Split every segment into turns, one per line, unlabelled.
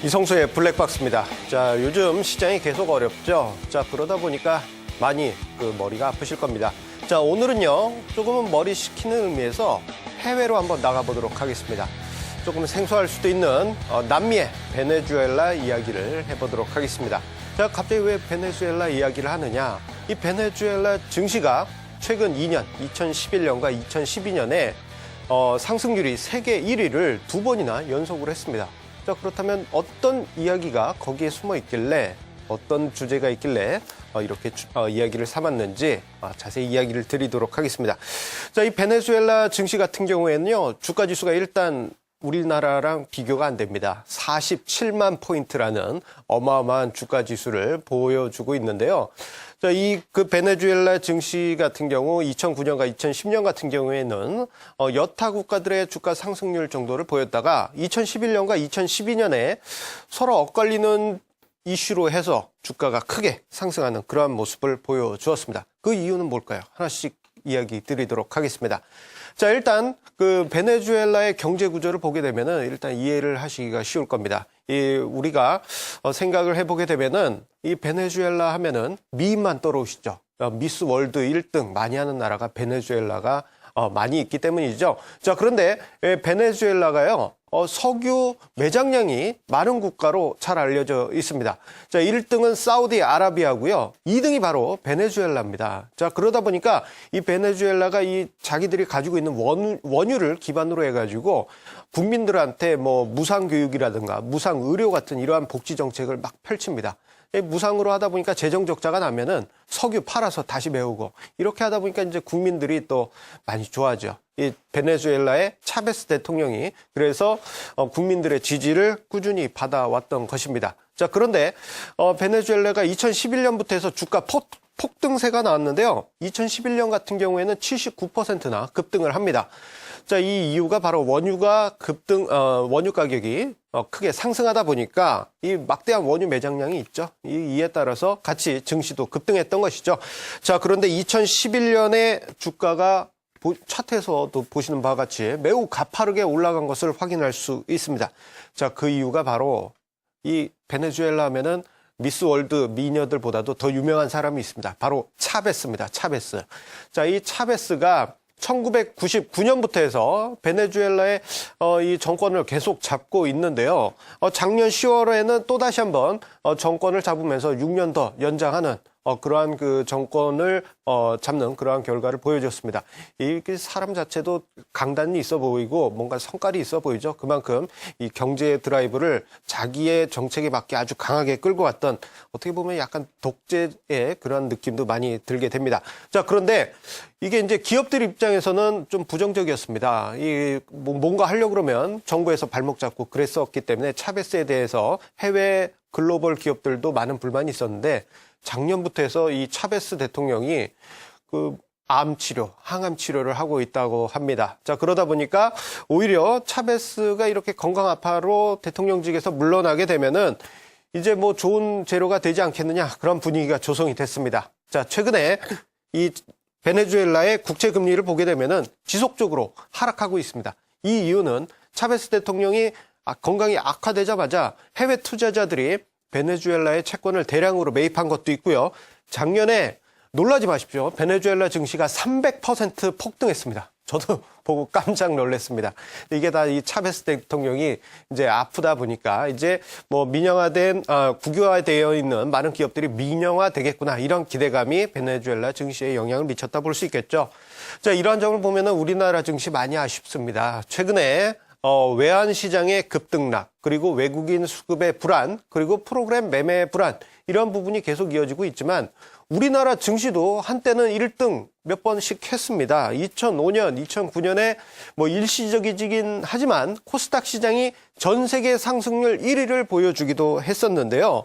이성수의 블랙박스입니다. 자, 요즘 시장이 계속 어렵죠. 자, 그러다 보니까 많이 머리가 아프실 겁니다. 자, 오늘은요, 조금은 머리 식히는 의미에서 해외로 한번 나가보도록 하겠습니다. 조금 생소할 수도 있는 남미의 베네수엘라 이야기를 해보도록 하겠습니다. 자, 갑자기 왜 베네수엘라 이야기를 하느냐? 이 베네수엘라 증시가 최근 2년, 2011년과 2012년에 상승률이 세계 1위를 두 번이나 연속으로 했습니다. 자, 그렇다면 어떤 이야기가 거기에 숨어 있길래, 어떤 주제가 있길래 이렇게 이야기를 삼았는지 자세히 이야기를 드리도록 하겠습니다. 자, 이 베네수엘라 증시 같은 경우에는요, 주가 지수가 일단 우리나라랑 비교가 안 됩니다. 47만 포인트라는 어마어마한 주가 지수를 보여주고 있는데요. 자, 베네수엘라 증시 같은 경우 2009년과 2010년 같은 경우에는 여타 국가들의 주가 상승률 정도를 보였다가 2011년과 2012년에 서로 엇갈리는 이슈로 해서 주가가 크게 상승하는 그러한 모습을 보여주었습니다. 그 이유는 뭘까요? 하나씩 이야기 드리도록 하겠습니다. 자, 일단 베네수엘라의 경제 구조를 보게 되면은 일단 이해를 하시기가 쉬울 겁니다. 우리가 생각을 해보게 되면은 이 베네수엘라 하면은 미인만 떠오르시죠. 미스 월드 1등 많이 하는 나라가 베네수엘라가 많이 있기 때문이죠. 자, 그런데 베네수엘라가요, 석유 매장량이 많은 국가로 잘 알려져 있습니다. 자, 1등은 사우디아라비아고요. 2등이 바로 베네수엘라입니다. 자, 그러다 보니까 이 베네수엘라가 자기들이 가지고 있는 원유를 기반으로 해가지고 국민들한테 무상 교육이라든가 무상 의료 같은 이러한 복지 정책을 막 펼칩니다. 무상으로 하다 보니까 재정 적자가 나면은 석유 팔아서 다시 메우고 이렇게 하다 보니까 이제 국민들이 또 많이 좋아하죠. 이 베네수엘라의 차베스 대통령이 그래서 국민들의 지지를 꾸준히 받아왔던 것입니다. 자, 그런데 베네수엘라가 2011년부터 해서 주가 폭등세가 나왔는데요. 2011년 같은 경우에는 79%나 급등을 합니다. 자, 이 이유가 바로 원유 가격이 크게 상승하다 보니까 이 막대한 원유 매장량이 있죠. 이에 따라서 같이 증시도 급등했던 것이죠. 자, 그런데 2011년에 주가가 차트에서도 보시는 바와 같이 매우 가파르게 올라간 것을 확인할 수 있습니다. 자, 그 이유가 바로 이 베네수엘라 하면은 미스 월드 미녀들보다도 더 유명한 사람이 있습니다. 바로 차베스입니다. 차베스. 자, 이 차베스가 1999년부터 해서 베네수엘라의 이 정권을 계속 잡고 있는데요. 작년 10월에는 또다시 한번 정권을 잡으면서 6년 더 연장하는 그러한 정권을 잡는 그러한 결과를 보여줬습니다. 이 사람 자체도 강단이 있어 보이고 뭔가 성깔이 있어 보이죠. 그만큼 이 경제 드라이브를 자기의 정책에 맞게 아주 강하게 끌고 왔던, 어떻게 보면 약간 독재의 그러한 느낌도 많이 들게 됩니다. 자, 그런데 이게 이제 기업들 입장에서는 좀 부정적이었습니다. 뭔가 하려고 그러면 정부에서 발목 잡고 그랬었기 때문에 차베스에 대해서 해외 글로벌 기업들도 많은 불만이 있었는데, 작년부터 해서 이 차베스 대통령이 암 치료, 항암 치료를 하고 있다고 합니다. 자, 그러다 보니까 오히려 차베스가 이렇게 건강 악화로 대통령직에서 물러나게 되면은 이제 좋은 재료가 되지 않겠느냐, 그런 분위기가 조성이 됐습니다. 자, 최근에 이 베네수엘라의 국채 금리를 보게 되면은 지속적으로 하락하고 있습니다. 이 이유는 차베스 대통령이 건강이 악화되자마자 해외 투자자들이 베네수엘라의 채권을 대량으로 매입한 것도 있고요. 작년에 놀라지 마십시오. 베네수엘라 증시가 300% 폭등했습니다. 저도 보고 깜짝 놀랐습니다. 이게 다 이 차베스 대통령이 이제 아프다 보니까 이제 국유화되어 있는 많은 기업들이 민영화 되겠구나, 이런 기대감이 베네수엘라 증시에 영향을 미쳤다 볼 수 있겠죠. 자, 이러한 점을 보면은 우리나라 증시 많이 아쉽습니다. 최근에 외환 시장의 급등락, 그리고 외국인 수급의 불안, 그리고 프로그램 매매 불안, 이런 부분이 계속 이어지고 있지만 우리나라 증시도 한때는 1등 몇 번씩 했습니다. 2005년, 2009년에 일시적이긴 하지만 코스닥 시장이 전 세계 상승률 1위를 보여주기도 했었는데요.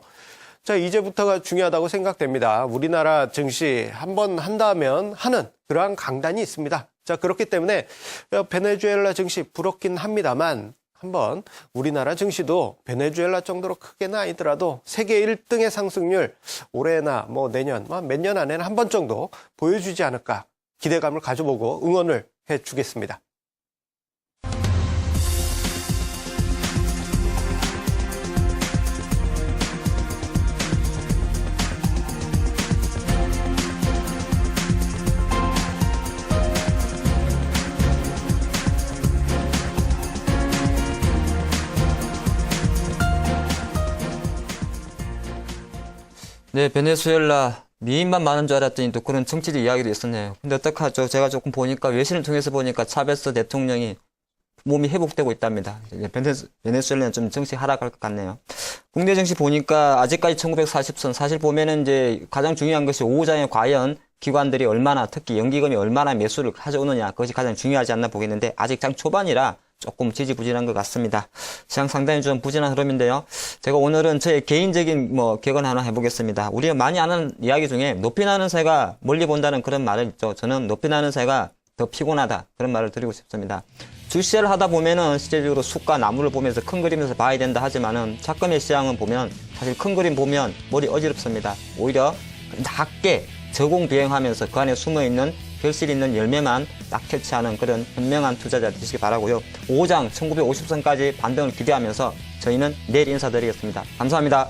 자, 이제부터가 중요하다고 생각됩니다. 우리나라 증시 한번 한다면 하는 그러한 강단이 있습니다. 자, 그렇기 때문에 베네수엘라 증시 부럽긴 합니다만 한번 우리나라 증시도 베네수엘라 정도로 크게는 아니더라도 세계 1등의 상승률 올해나 내년, 몇 년 안에는 한 번 정도 보여주지 않을까 기대감을 가져보고 응원을 해주겠습니다.
네, 베네수엘라 미인만 많은 줄 알았더니 또 그런 정치적 이야기도 있었네요. 근데 어떡하죠? 제가 조금 보니까 외신을 통해서 보니까 차베스 대통령이 몸이 회복되고 있답니다. 이제 베네수엘라는 좀 정치 하락할 것 같네요. 국내 정치 보니까 아직까지 1940선 사실 보면은 이제 가장 중요한 것이 오후장에 과연 기관들이 얼마나 특히 연기금이 얼마나 매수를 가져오느냐 그것이 가장 중요하지 않나 보겠는데 아직 장 초반이라 조금 지지부진한 것 같습니다. 시장 상당히 좀 부진한 흐름인데요. 제가 오늘은 저의 개인적인 개건 하나 해보겠습니다. 우리가 많이 아는 이야기 중에 높이 나는 새가 멀리 본다는 그런 말을 있죠. 저는 높이 나는 새가 더 피곤하다 그런 말을 드리고 싶습니다. 주시를 하다 보면은 실제적으로 숲과 나무를 보면서 큰 그림에서 봐야 된다 하지만은 작금의 시장은 보면 사실 큰 그림 보면 머리 어지럽습니다. 오히려 낮게 저공 비행하면서 그 안에 숨어있는 결실 있는 열매만 딱 캐치하는 그런 현명한 투자자 되시기 바라고요. 5장 1950선까지 반등을 기대하면서 저희는 내일 인사드리겠습니다. 감사합니다.